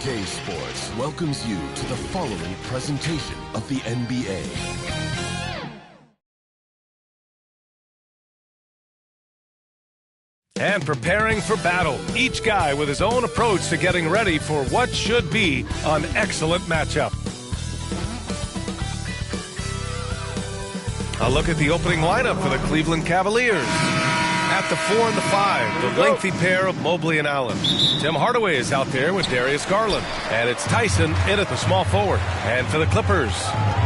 2K Sports welcomes you to the following presentation of the NBA. And preparing for battle, each guy with his own approach to getting ready for what should be an excellent matchup. A look at the opening lineup for the Cleveland Cavaliers. At the 4 and the 5, the lengthy pair of Mobley and Allen. Tim Hardaway is out there with Darius Garland. And it's Tyson in at the small forward. And for the Clippers,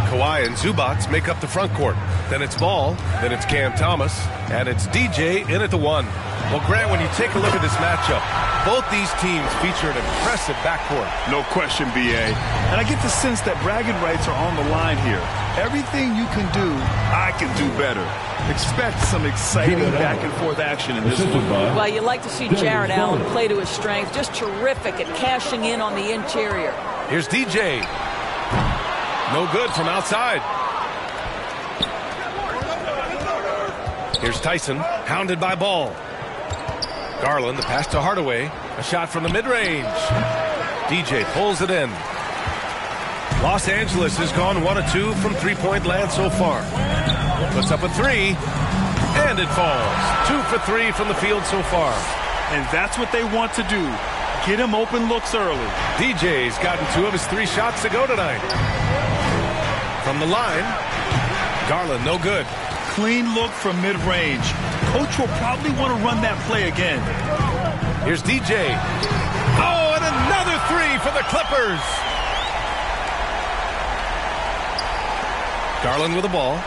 Kawhi and Zubac make up the front court. Then it's Ball, then it's Cam Thomas, and it's DJ in at the 1. Well, Grant, when you take a look at this matchup, both these teams feature an impressive backcourt. No question, B.A. And I get the sense that bragging rights are on the line here. Everything you can do, I can do better. Expect some exciting back-and-forth action in this one. Well, you like to see Jarrett Allen play to his strength. Just terrific at cashing in on the interior. Here's DJ. No good from outside. Here's Tyson, hounded by Ball. Garland, the pass to Hardaway. A shot from the mid-range. DJ pulls it in. Los Angeles has gone 1 of 2 from three-point land so far. Puts up a 3, and it falls. 2 for 3 from the field so far. And that's what they want to do. Get him open looks early. DJ's gotten 2 of his 3 shots to go tonight. From the line, Garland, no good. Clean look from mid-range. Coach will probably want to run that play again. Here's DJ. Oh, and another 3 for the Clippers. Garland with the ball.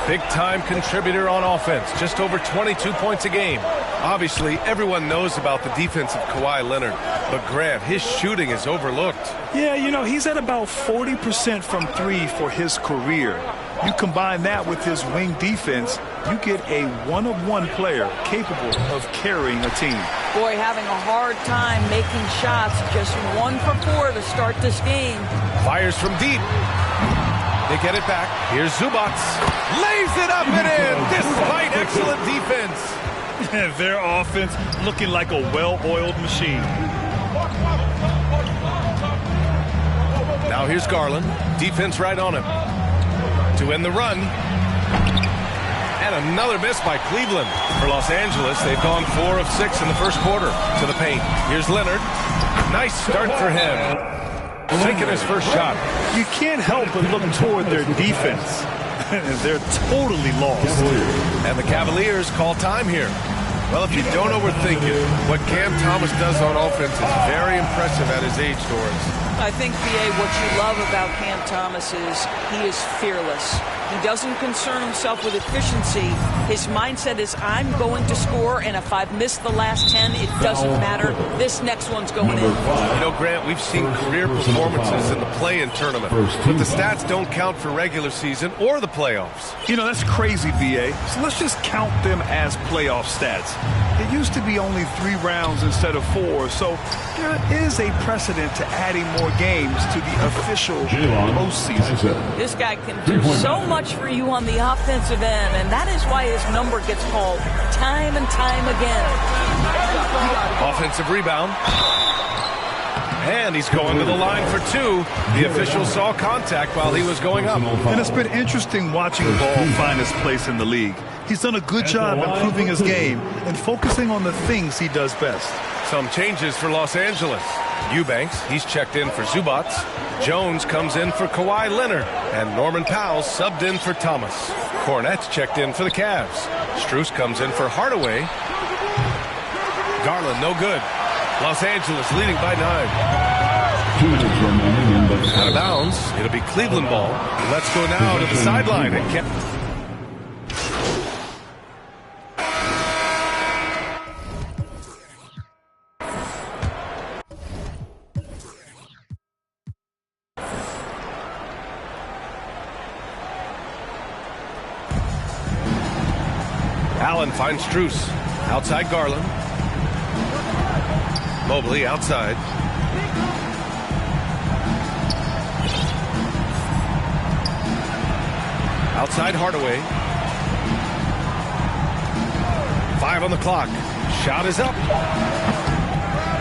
Big-time contributor on offense. Just over 22 points a game. Obviously, everyone knows about the defense of Kawhi Leonard. But Grant, his shooting is overlooked. Yeah, you know, he's at about 40% from 3 for his career. You combine that with his wing defense, you get a one-of-one player capable of carrying a team. Boy, having a hard time making shots. Just 1 for 4 to start this game. Fires from deep. They get it back. Here's Zubac. Lays it up and in, despite excellent defense. Their offense looking like a well-oiled machine. Now here's Garland. Defense right on him. To end the run. And another miss by Cleveland. For Los Angeles, they've gone 4 of 6 in the first quarter. To the paint. Here's Leonard. Nice start for him. Taking his first shot. You can't help but look toward their defense. They're totally lost. And the Cavaliers call time here. Well, if you don't overthink it, what Cam Thomas does on offense is very impressive at his age, Doris. I think, B.A., what you love about Cam Thomas is he is fearless. He doesn't concern himself with efficiency. His mindset is, I'm going to score, and if I've missed the last 10, it doesn't matter. This next one's going in. You know, Grant, we've seen career performances in the play-in tournament, but the stats don't count for regular season or the playoffs. You know, that's crazy, B.A. So let's just count them as playoff stats. It used to be only 3 rounds instead of 4, so there is a precedent to adding more games to the official postseason. This guy can do so much for you on the offensive end, and that is why his number gets called time and time again. Offensive rebound. And he's going to the line for 2. The official saw contact while he was going up. And it's been interesting watching Ball find his place in the league. He's done a good job improving his game and focusing on the things he does best. Some changes for Los Angeles. Eubanks, he's checked in for Zubac. Jones comes in for Kawhi Leonard. And Norman Powell subbed in for Thomas. Cornette's checked in for the Cavs. Strus comes in for Hardaway. Garland, no good. Los Angeles leading by 9. Out of bounds. It'll be Cleveland ball. Let's go now to the sideline. Allen finds Strus. Outside Garland. Mobley outside. Outside Hardaway. 5 on the clock. Shot is up.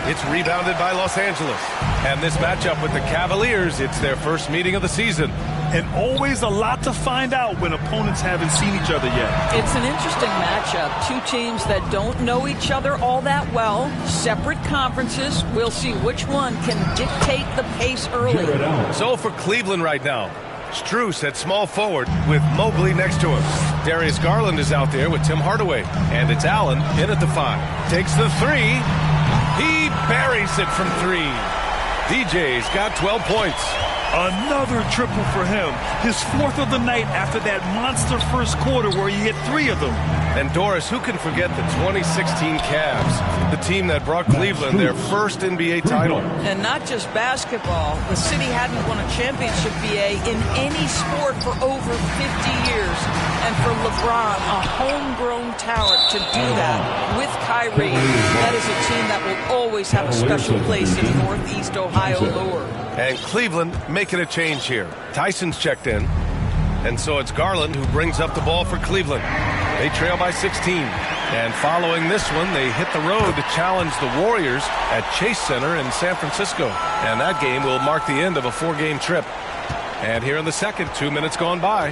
It's rebounded by Los Angeles. And this matchup with the Cavaliers, it's their first meeting of the season. And always a lot to find out when opponents haven't seen each other yet. It's an interesting matchup. Two teams that don't know each other all that well. Separate conferences. We'll see which one can dictate the pace early. So for Cleveland right now, Strus at small forward with Mobley next to him. Darius Garland is out there with Tim Hardaway. And it's Allen in at the 5. Takes the 3. He buries it from 3. DJ's got 12 points. Another triple for him. His 4th of the night after that monster first quarter where he hit 3 of them. And Doris, who can forget the 2016 Cavs, the team that brought Cleveland their first NBA title. And not just basketball. The city hadn't won a championship, BA, in any sport for over 50 years. And for LeBron, a homegrown talent to do that with Kyrie, that is a team that will always have a special place in Northeast Ohio lore. And Cleveland making a change here. Tyson's checked in. And so it's Garland who brings up the ball for Cleveland. They trail by 16. And following this one, they hit the road to challenge the Warriors at Chase Center in San Francisco. And that game will mark the end of a 4-game trip. And here in the second, 2 minutes gone by.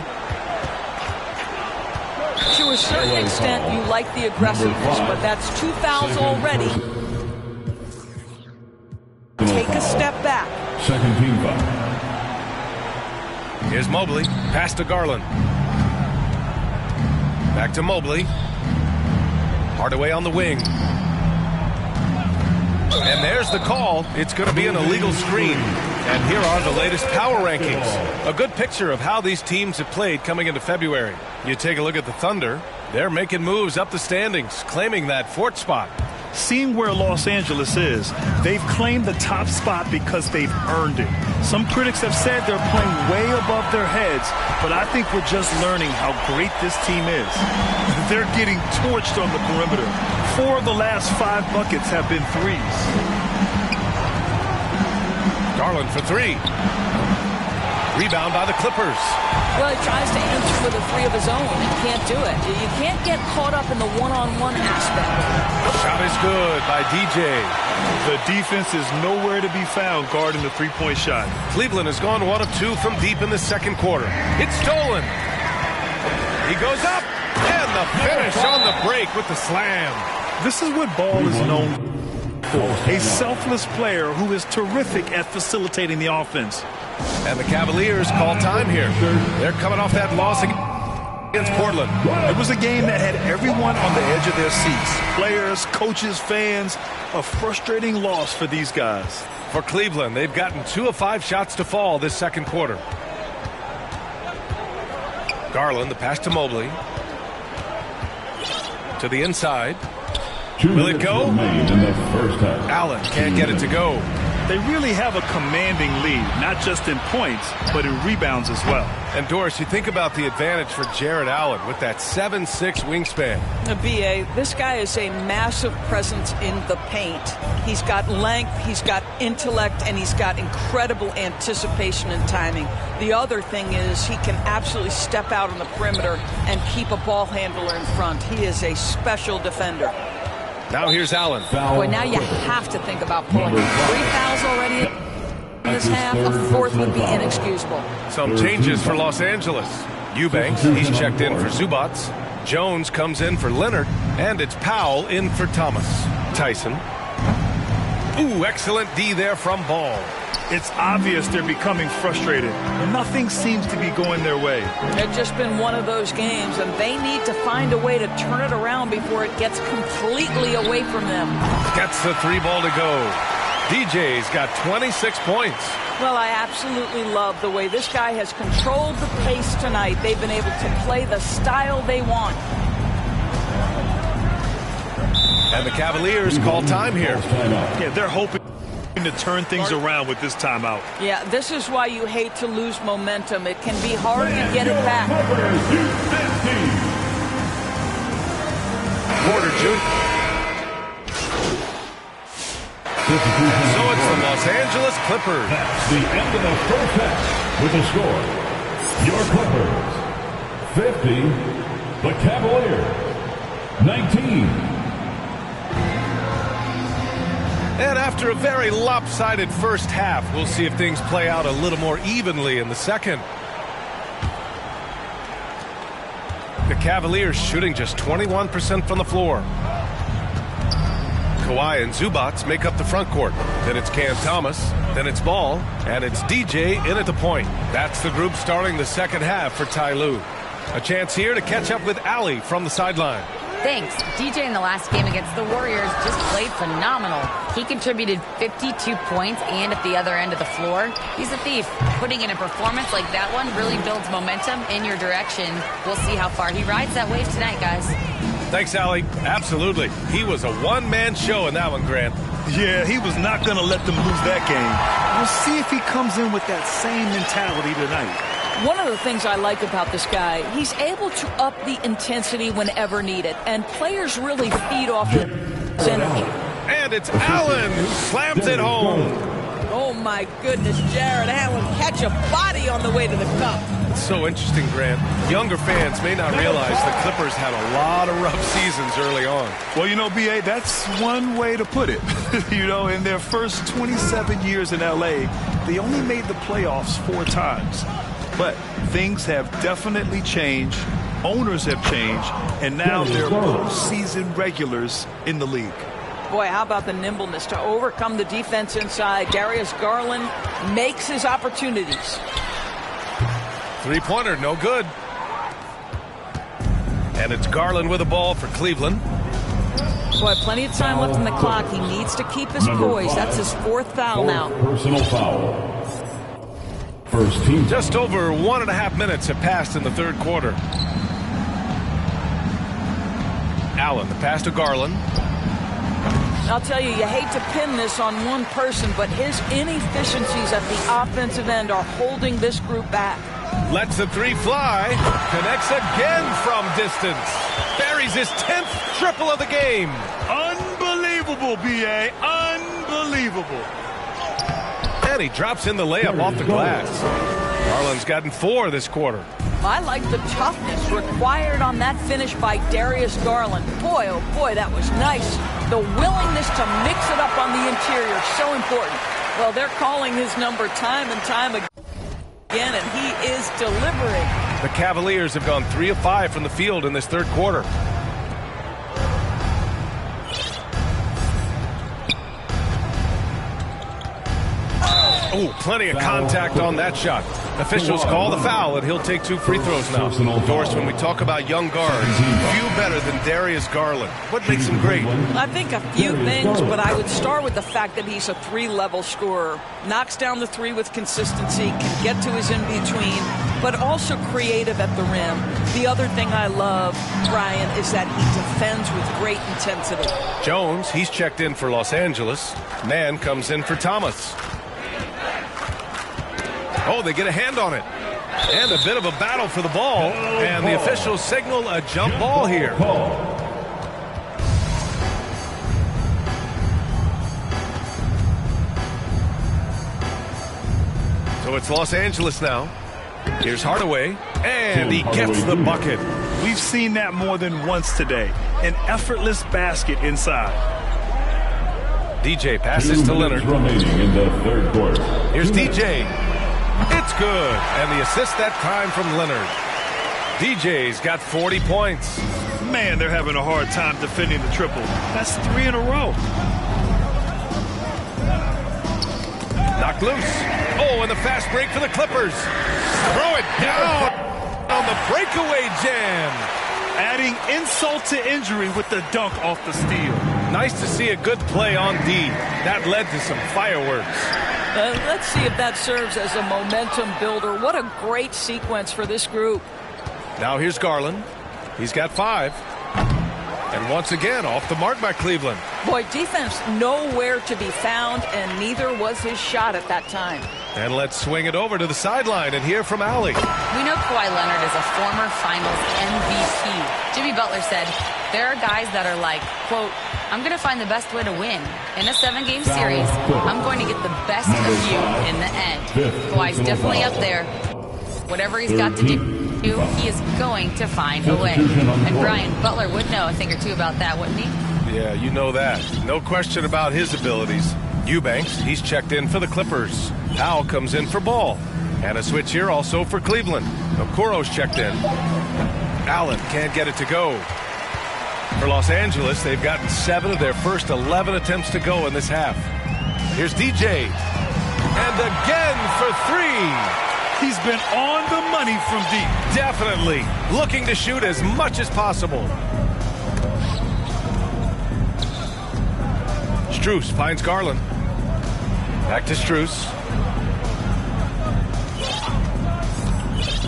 To a certain extent, you like the aggressiveness, but that's 2 fouls already. Take a step back. Second team foul. Here's Mobley. Pass to Garland. Back to Mobley. Hardaway on the wing. And there's the call. It's going to be an illegal screen. And here are the latest power rankings. A good picture of how these teams have played coming into February. You take a look at the Thunder. They're making moves up the standings, claiming that 4th spot. Seeing where Los Angeles is, they've claimed the top spot because they've earned it. Some critics have said they're playing way above their heads, but I think we're just learning how great this team is. They're getting torched on the perimeter. 4 of the last 5 buckets have been threes. Garland for 3. Rebound by the Clippers. Well, he tries to answer with a 3 of his own and can't do it. You can't get caught up in the one-on-one aspect. Shot is good by DJ. The defense is nowhere to be found guarding the 3-point shot. Cleveland has gone 1 of 2 from deep in the second quarter. It's stolen. He goes up, and the finish on the break with the slam. This is what Ball is known for. A selfless player who is terrific at facilitating the offense. And the Cavaliers call time here. They're coming off that loss against Portland. It was a game that had everyone on the edge of their seats. Players, coaches, fans. A frustrating loss for these guys. For Cleveland, they've gotten 2 of 5 shots to fall this second quarter. Garland, the pass to Mobley. To the inside. Will it go? Allen can't get it to go. They really have a commanding lead, not just in points, but in rebounds as well. And Doris, you think about the advantage for Jared Allen with that 7'6" wingspan. BA, this guy is a massive presence in the paint. He's got length, he's got intellect, and he's got incredible anticipation and timing. The other thing is he can absolutely step out on the perimeter and keep a ball handler in front. He is a special defender. Now here's Allen. Boy, now you have to think about pulling 3 fouls already in this half. A 4th would be inexcusable. Some changes for Los Angeles. Eubanks, he's checked in for Zubats. Jones comes in for Leonard. And it's Powell in for Thomas. Tyson. Ooh, excellent D there from Ball. It's obvious they're becoming frustrated. Nothing seems to be going their way. It's just been one of those games, and they need to find a way to turn it around before it gets completely away from them. Gets the 3 ball to go. DJ's got 26 points. Well, I absolutely love the way this guy has controlled the pace tonight. They've been able to play the style they want. And the Cavaliers call time here. Yeah, they're hoping to turn things around with this timeout. Yeah, this is why you hate to lose momentum. It can be hard to get it back. Porter Jr. So it's the Los Angeles Clippers. That's the end of the first half with the score. Your Clippers 50, the Cavaliers 19. And after a very lopsided first half, we'll see if things play out a little more evenly in the second. The Cavaliers shooting just 21% from the floor. Kawhi and Zubac make up the front court. Then it's Cam Thomas. Then it's Ball. And it's DJ in at the point. That's the group starting the second half for Ty Lue. A chance here to catch up with Allie from the sideline. Thanks. DJ in the last game against the Warriors just played phenomenal. He contributed 52 points, and at the other end of the floor, he's a thief. Putting in a performance like that one really builds momentum in your direction. We'll see how far he rides that wave tonight, guys. Thanks, Allie. Absolutely. He was a one-man show in that one, Grant. Yeah, he was not going to let them lose that game. We'll see if he comes in with that same mentality tonight. One of the things I like about this guy, he's able to up the intensity whenever needed, and players really feed off his energy. And it's Allen who slams it home. Oh, my goodness, Jared Allen catch a body on the way to the cup. It's so interesting, Grant. Younger fans may not realize the Clippers had a lot of rough seasons early on. Well, you know, B.A., that's one way to put it. You know, in their first 27 years in L.A., they only made the playoffs 4 times. But things have definitely changed. Owners have changed. And now they're postseason regulars in the league. Boy, how about the nimbleness to overcome the defense inside. Darius Garland makes his opportunities. Three-pointer, no good. And it's Garland with the ball for Cleveland. Boy, plenty of time left in the clock. He needs to keep his poise. That's his 4th foul now. Personal foul. First team. Just over 1.5 minutes have passed in the third quarter. Allen, the pass to Garland. I'll tell you, you hate to pin this on one person, but his inefficiencies at the offensive end are holding this group back. Lets the three fly. Connects again from distance. Buries his 10th triple of the game. Unbelievable, B.A. Unbelievable. And he drops in the layup off the glass. Garland's gotten 4 this quarter. I like the toughness required on that finish by Darius Garland. Boy, oh boy, that was nice. The willingness to mix it up on the interior, so important. Well, they're calling his number time and time again, and he is delivering. The Cavaliers have gone 3 of 5 from the field in this third quarter. Oh, plenty of contact on that shot. Officials call the foul, and he'll take 2 free throws now. Doris, when we talk about young guards, few better than Darius Garland. What makes him great? I think a few things, but I would start with the fact that he's a 3-level scorer. Knocks down the 3 with consistency, can get to his in-between, but also creative at the rim. The other thing I love, Brian, is that he defends with great intensity. Jones, he's checked in for Los Angeles. Mann comes in for Thomas. Oh, they get a hand on it. And a bit of a battle for the ball. And the officials signal a jump ball here. So it's Los Angeles now. Here's Hardaway. And he gets the bucket. We've seen that more than once today. An effortless basket inside. DJ passes to Leonard. Remaining in the third quarter. Here's DJ. It's good. And the assist that time from Leonard. DJ's got 40 points. Man, they're having a hard time defending the triple. That's 3 in a row. Knocked loose. Oh, and the fast break for the Clippers. Throw it down on the breakaway jam. Adding insult to injury with the dunk off the steal. Nice to see a good play on D. That led to some fireworks. Let's see if that serves as a momentum builder. What a great sequence for this group. Now here's Garland. He's got 5. And once again, off the mark by Cleveland. Boy, defense nowhere to be found, and neither was his shot at that time. And let's swing it over to the sideline and hear from Allie. We know Kawhi Leonard is a former Finals MVP. Jimmy Butler said, there are guys that are like, quote, I'm going to find the best way to win. In a 7-game series, I'm going to get the best of you in the end. Kawhi's definitely up there. Whatever he's got to do, he is going to find a way. And Brian, Butler would know a thing or two about that, wouldn't he? Yeah, you know that. No question about his abilities. Eubanks, he's checked in for the Clippers. Powell comes in for Ball. And a switch here also for Cleveland. Okoro's checked in. Allen can't get it to go. For Los Angeles, they've gotten 7 of their first 11 attempts to go in this half. Here's DJ. And again for 3. He's been on the money from deep. Definitely. Looking to shoot as much as possible. Strus finds Garland. Back to Strus.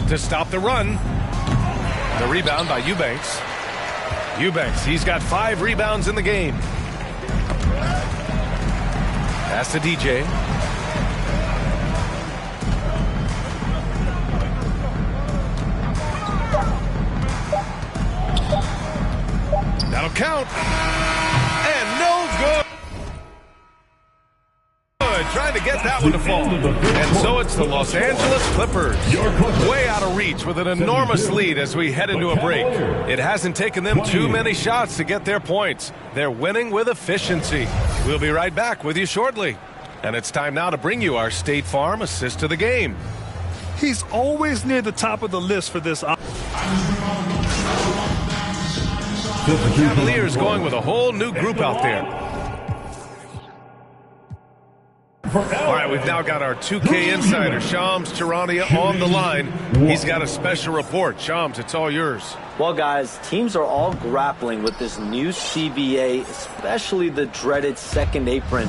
To stop the run. The rebound by Eubanks. Eubanks, he's got 5 rebounds in the game. Pass to DJ. That'll count. And no good. Trying to get that one to fall. And so it's the Los Angeles Clippers. Way out of reach with an enormous lead as we head into a break. It hasn't taken them too many shots to get their points. They're winning with efficiency. We'll be right back with you shortly. And it's time now to bring you our State Farm assist to the game. He's always near the top of the list for this. The Cavaliers going with a whole new group out there. All right, we've now got our 2K insider, Shams Charania, on the line. He's got a special report. Shams, it's all yours. Well, guys, teams are all grappling with this new CBA, especially the dreaded second apron.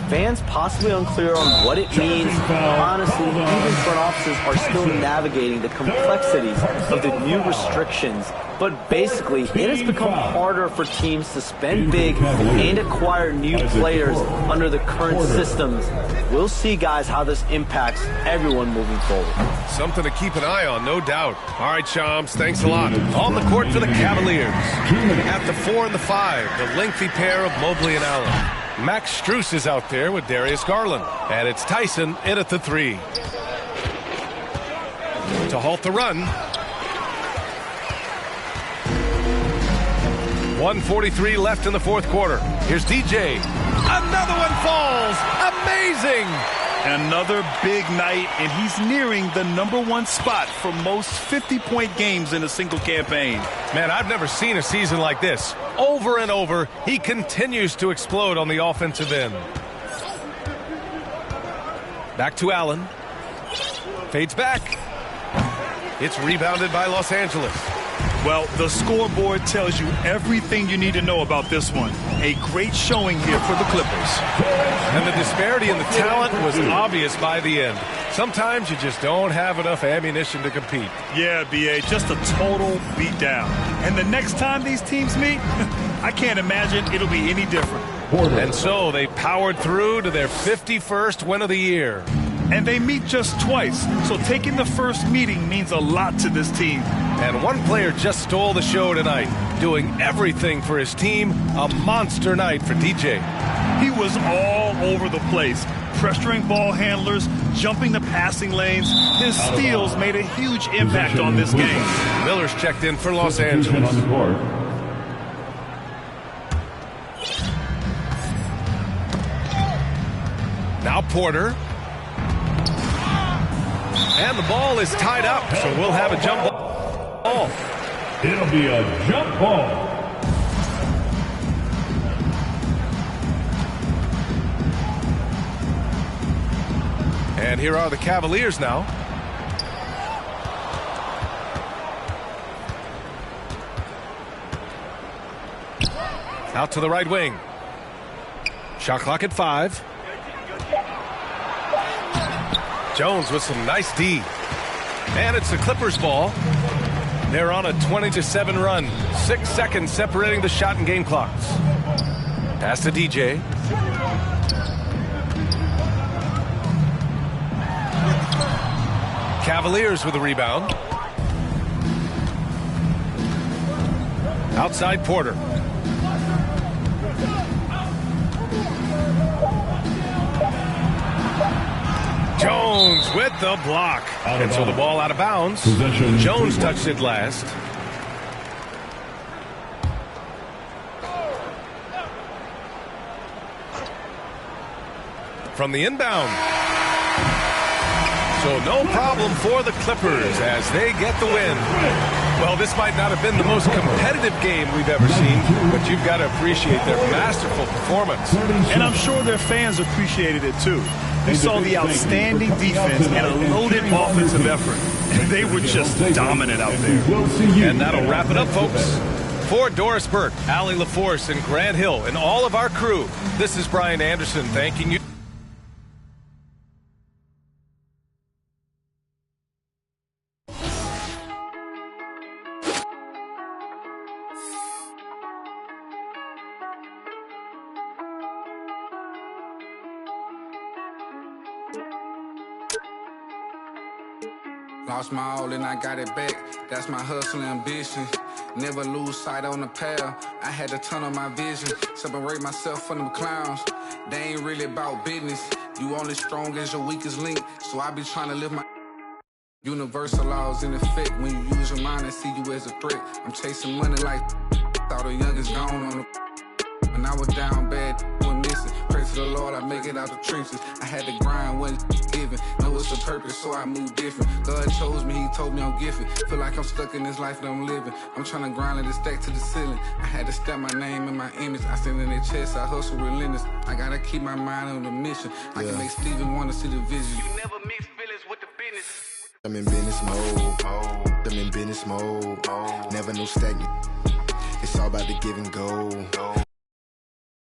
Fans possibly unclear on what it means. Honestly, even front offices are still navigating the complexities of the new restrictions. But basically, it has become harder for teams to spend big and acquire new players under the current systems. We'll see, guys, how this impacts everyone moving forward. Something to keep an eye on, no doubt. All right, Shams, thanks a lot. On the court for the Cavaliers. At the 4 and the 5, the lengthy pair of Mobley and Allen. Max Strus is out there with Darius Garland. And it's Tyson in at the 3. To halt the run. 1:43 left in the fourth quarter. Here's DJ. Another one falls. Amazing. Another big night, and he's nearing the #1 spot for most 50-point games in a single campaign. Man, I've never seen a season like this. Over and over, he continues to explode on the offensive end. Back to Allen. Fades back. It's rebounded by Los Angeles. Well, the scoreboard tells you everything you need to know about this one. A great showing here for the Clippers. And the disparity in the talent was obvious by the end. Sometimes you just don't have enough ammunition to compete. Yeah, B.A., just a total beatdown. And the next time these teams meet, I can't imagine it'll be any different. And so they powered through to their 51st win of the year. And they meet just twice, so taking the first meeting means a lot to this team. And one player just stole the show tonight, doing everything for his team. A monster night for DJ. He was all over the place, pressuring ball handlers, jumping the passing lanes. His steals made a huge impact on this game. Miller's checked in for Los Angeles. Now Porter. And the ball is tied up, so we'll have a jump ball. It'll be a jump ball. And here are the Cavaliers now. Out to the right wing. Shot clock at 5. Jones with some nice D. And it's the Clippers ball. They're on a 20-7 run. 6 seconds separating the shot and game clocks. Pass to DJ. Cavaliers with a rebound. Outside Porter. Jones with the block. And so the ball out of bounds. Jones touched it last. from the inbound. So no problem for the Clippers as they get the win. Well, this might not have been the most competitive game we've ever seen, but you've got to appreciate their masterful performance. And I'm sure their fans appreciated it too. You saw the outstanding defense and a loaded offensive effort. They were just dominant out there. And that'll wrap it up, folks. For Doris Burke, Allie LaForce, and Grant Hill, and all of our crew, this is Brian Anderson thanking you. Lost my all and I got it back. That's my hustle ambition. Never lose sight on the path. I had to turn on my vision. Separate myself from them clowns. They ain't really about business. You only strong as your weakest link. So I be trying to live my universal laws in effect. When you use your mind and see you as a threat. I'm chasing money like thought the youngest gone on the. When I was down bad, was missing. Pray to the Lord, I make it out the trenches. I had to grind, wasn't given. Know it's a purpose, so I move different. God chose me, He told me I'm gifted. Feel like I'm stuck in this life that I'm living. I'm trying to grind and stack to the ceiling. I had to step my name and my image. I stand in their chest, I hustle relentless. I gotta keep my mind on the mission. I can make Steven want to see the vision. You never mix feelings with the business. I'm in business mode. I'm in business mode. Never no stagnant. It's all about the give and go.